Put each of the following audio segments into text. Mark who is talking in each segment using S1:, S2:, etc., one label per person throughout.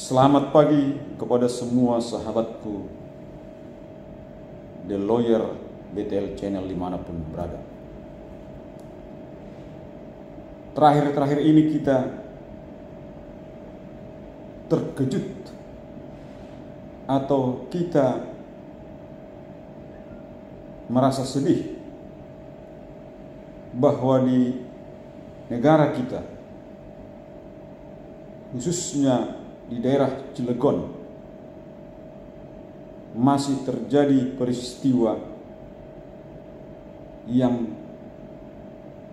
S1: Selamat pagi kepada semua sahabatku The Lawyer BTL Channel dimanapun berada. Terakhir-terakhir ini kita terkejut atau kita merasa sedih bahwa di negara kita, khususnya di daerah Cilegon, masih terjadi peristiwa yang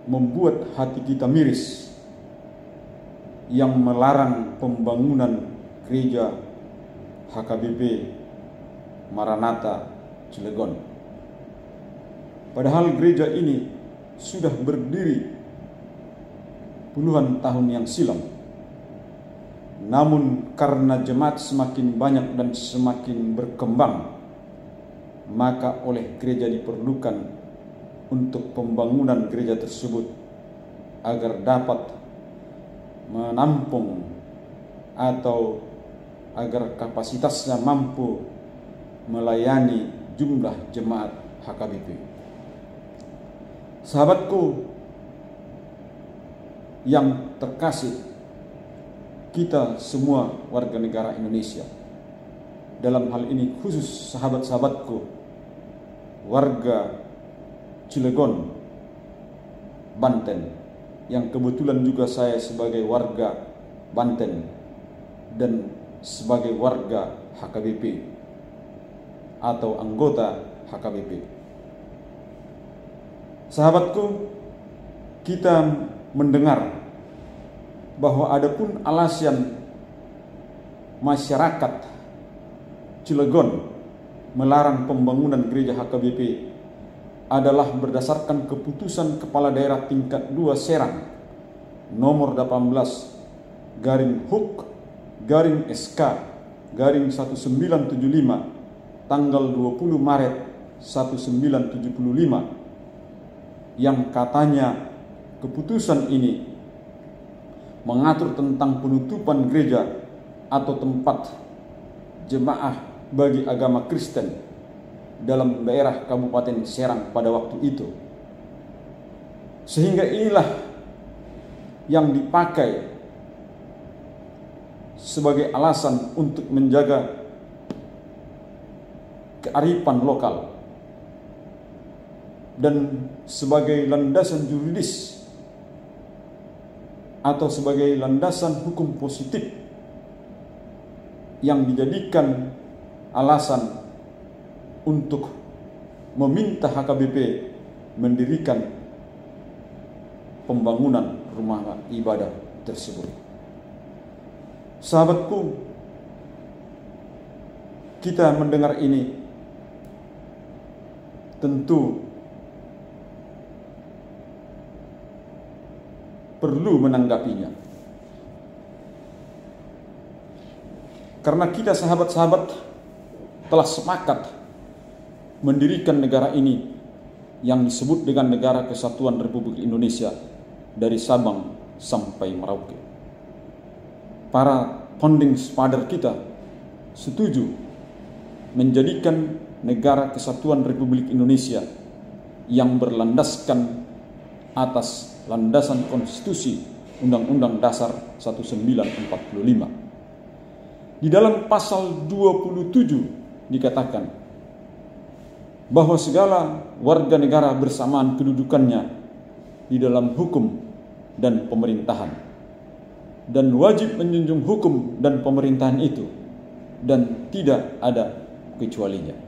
S1: membuat hati kita miris, yang melarang pembangunan gereja HKBP Maranatha Cilegon. Padahal gereja ini sudah berdiri puluhan tahun yang silam. Namun karena jemaat semakin banyak dan semakin berkembang, maka oleh gereja diperlukan untuk pembangunan gereja tersebut agar dapat menampung atau agar kapasitasnya mampu melayani jumlah jemaat HKBP. Sahabatku yang terkasih, kita semua warga negara Indonesia, dalam hal ini khusus sahabat-sahabatku warga Cilegon, Banten, yang kebetulan juga saya sebagai warga Banten dan sebagai warga HKBP atau anggota HKBP. Sahabatku, kita mendengar bahwa adapun alasan masyarakat Cilegon melarang pembangunan gereja HKBP adalah berdasarkan keputusan Kepala Daerah Tingkat 2 Serang nomor 18 garing HUK garing SK garing 1975 tanggal 20 Maret 1975, yang katanya keputusan ini mengatur tentang penutupan gereja atau tempat jemaah bagi agama Kristen dalam daerah Kabupaten Serang pada waktu itu. Sehingga inilah yang dipakai sebagai alasan untuk menjaga kearifan lokal dan sebagai landasan juridis atau sebagai landasan hukum positif yang dijadikan alasan untuk meminta HKBP mendirikan pembangunan rumah ibadah tersebut. Sahabatku, kita mendengar ini tentu perlu menanggapinya, karena kita sahabat-sahabat telah sepakat mendirikan negara ini yang disebut dengan Negara Kesatuan Republik Indonesia dari Sabang sampai Merauke. Para founding father kita setuju menjadikan Negara Kesatuan Republik Indonesia yang berlandaskan atas landasan konstitusi Undang-Undang Dasar 1945. Di dalam pasal 27 dikatakan bahwa segala warga negara bersamaan kedudukannya di dalam hukum dan pemerintahan, dan wajib menjunjung hukum dan pemerintahan itu, dan tidak ada kecualinya.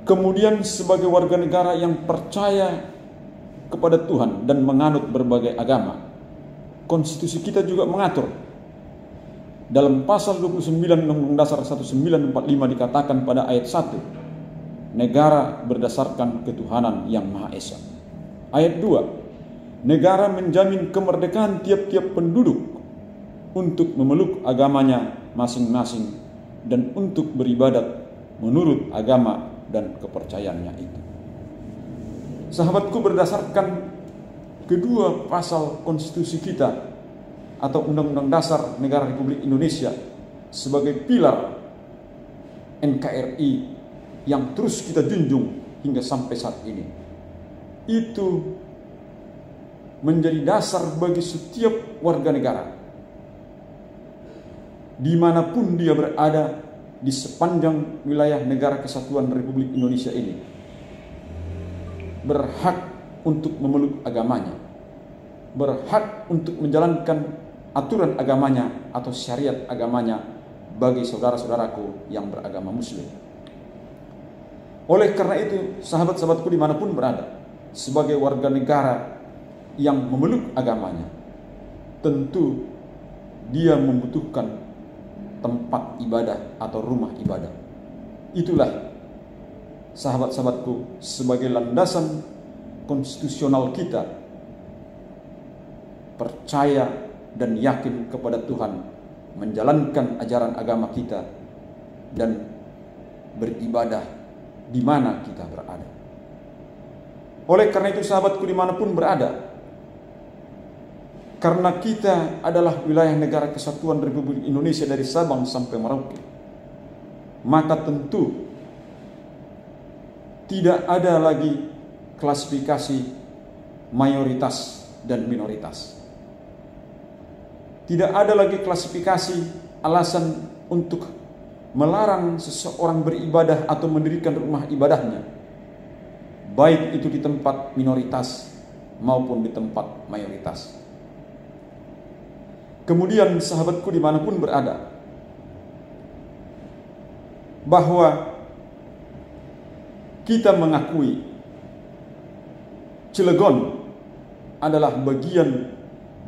S1: Kemudian sebagai warga negara yang percaya kepada Tuhan dan menganut berbagai agama, konstitusi kita juga mengatur. Dalam pasal 29 Undang-Undang Dasar 1945 dikatakan pada ayat 1, negara berdasarkan ketuhanan yang Maha Esa. Ayat 2, negara menjamin kemerdekaan tiap-tiap penduduk untuk memeluk agamanya masing-masing dan untuk beribadat menurut agama dan kepercayaannya itu. Sahabatku, berdasarkan kedua pasal konstitusi kita atau Undang-Undang Dasar Negara Republik Indonesia sebagai pilar NKRI yang terus kita junjung hingga sampai saat ini. Itu menjadi dasar bagi setiap warga negara, dimanapun dia berada di sepanjang wilayah Negara Kesatuan Republik Indonesia ini, berhak untuk memeluk agamanya, berhak untuk menjalankan aturan agamanya atau syariat agamanya bagi saudara-saudaraku yang beragama Muslim. Oleh karena itu, sahabat-sahabatku dimanapun berada, sebagai warga negara yang memeluk agamanya, tentu dia membutuhkan tempat ibadah atau rumah ibadah. Itulah, sahabat-sahabatku, sebagai landasan konstitusional kita percaya dan yakin kepada Tuhan, menjalankan ajaran agama kita, dan beribadah di mana kita berada. Oleh karena itu, sahabatku dimanapun berada, karena kita adalah wilayah Negara Kesatuan Republik Indonesia dari Sabang sampai Merauke, maka tentu tidak ada lagi klasifikasi mayoritas dan minoritas. Tidak ada lagi klasifikasi alasan untuk melarang seseorang beribadah atau mendirikan rumah ibadahnya, baik itu di tempat minoritas maupun di tempat mayoritas. Kemudian sahabatku dimanapun berada, bahwa kita mengakui Cilegon adalah bagian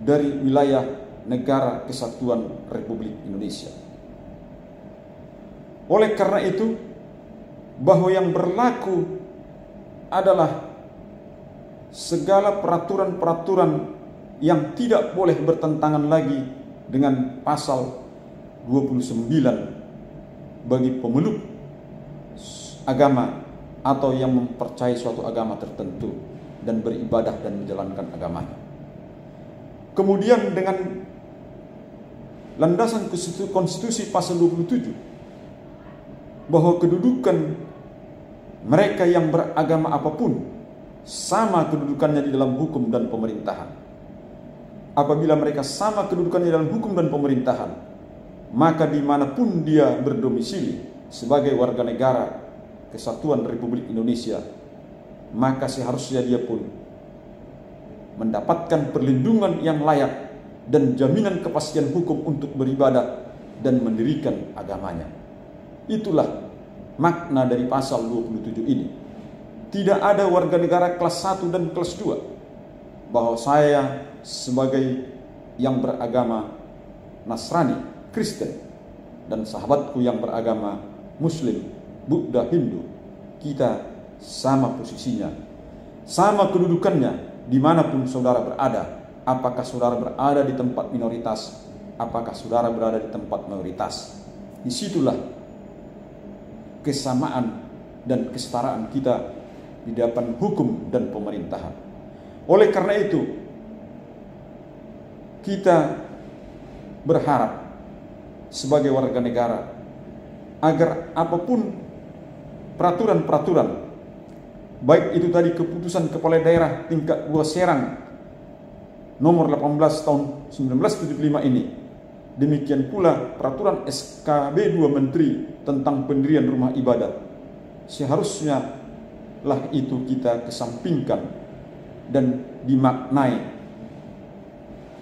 S1: dari wilayah Negara Kesatuan Republik Indonesia. Oleh karena itu, bahwa yang berlaku adalah segala peraturan-peraturan yang tidak boleh bertentangan lagi dengan pasal 29 bagi pemeluk agama atau yang mempercayai suatu agama tertentu dan beribadah dan menjalankan agamanya. Kemudian dengan landasan konstitusi pasal 27 bahwa kedudukan mereka yang beragama apapun sama kedudukannya di dalam hukum dan pemerintahan. Apabila mereka sama kedudukannya dalam hukum dan pemerintahan, maka dimanapun dia berdomisili sebagai warga negara Kesatuan Republik Indonesia, maka seharusnya dia pun mendapatkan perlindungan yang layak dan jaminan kepastian hukum untuk beribadah dan mendirikan agamanya. Itulah makna dari pasal 27 ini. Tidak ada warga negara kelas 1 dan kelas 2, bahwa saya sebagai yang beragama Nasrani, Kristen, dan sahabatku yang beragama Muslim, Buddha, Hindu, kita sama posisinya, sama kedudukannya dimanapun saudara berada. Apakah saudara berada di tempat minoritas, apakah saudara berada di tempat mayoritas, disitulah kesamaan dan kesetaraan kita di hadapan hukum dan pemerintahan. Oleh karena itu, kita berharap sebagai warga negara agar apapun peraturan-peraturan, baik itu tadi keputusan Kepala Daerah tingkat 2 Serang nomor 18 tahun 1975 ini, demikian pula peraturan SKB 2 Menteri tentang pendirian rumah ibadah, seharusnya lah itu kita kesampingkan dan dimaknai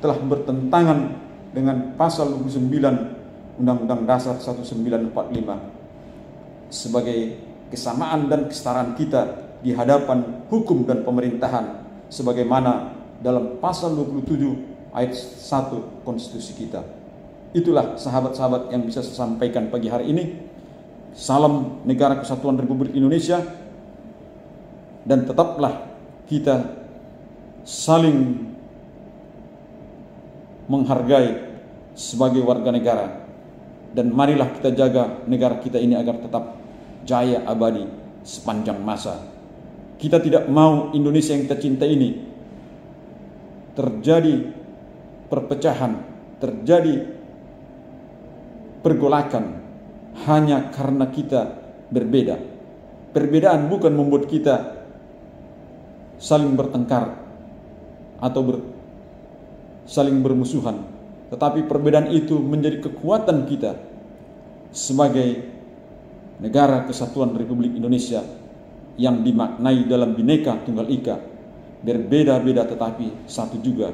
S1: telah bertentangan dengan pasal 29 Undang-Undang Dasar 1945 sebagai kesamaan dan kesetaraan kita di hadapan hukum dan pemerintahan sebagaimana dalam pasal 27 ayat 1 konstitusi kita. Itulah sahabat-sahabat yang bisa saya sampaikan pagi hari ini. Salam Negara Kesatuan Republik Indonesia, dan tetaplah kita saling menghargai sebagai warga negara, dan marilah kita jaga negara kita ini agar tetap jaya abadi sepanjang masa. Kita tidak mau Indonesia yang kita cintai ini terjadi perpecahan terjadi pergolakan hanya karena kita berbeda. Perbedaan bukan membuat kita saling bertengkar atau saling bermusuhan, tetapi perbedaan itu menjadi kekuatan kita sebagai negara kesatuan Republik Indonesia yang dimaknai dalam Bhinneka Tunggal Ika, berbeda-beda tetapi satu juga